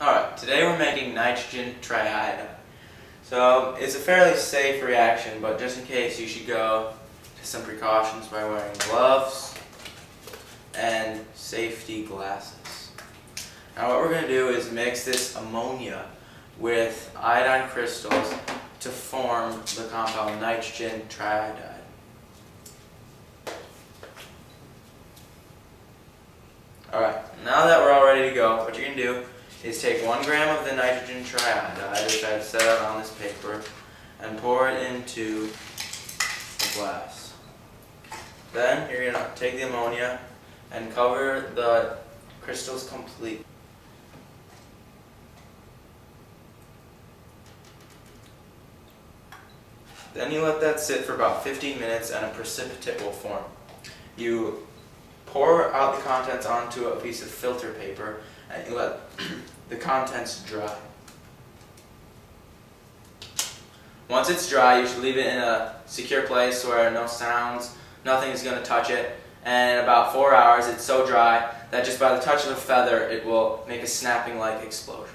Alright, today we're making nitrogen triiodide. So it's a fairly safe reaction, but just in case you should go to some precautions by wearing gloves and safety glasses. Now what we're going to do is mix this ammonia with iodine crystals to form the compound nitrogen triiodide. Alright, now that we're all ready to go, what you're going to do is take 1 gram of the nitrogen triiodide, which I've set out on this paper, and pour it into a glass. Then you're going to take the ammonia and cover the crystals completely. Then you let that sit for about 15 minutes and a precipitate will form. You pour out the contents onto a piece of filter paper and you let the contents dry. Once it's dry, you should leave it in a secure place where no sounds, nothing is going to touch it, and in about 4 hours it's so dry that just by the touch of a feather it will make a snapping like explosion.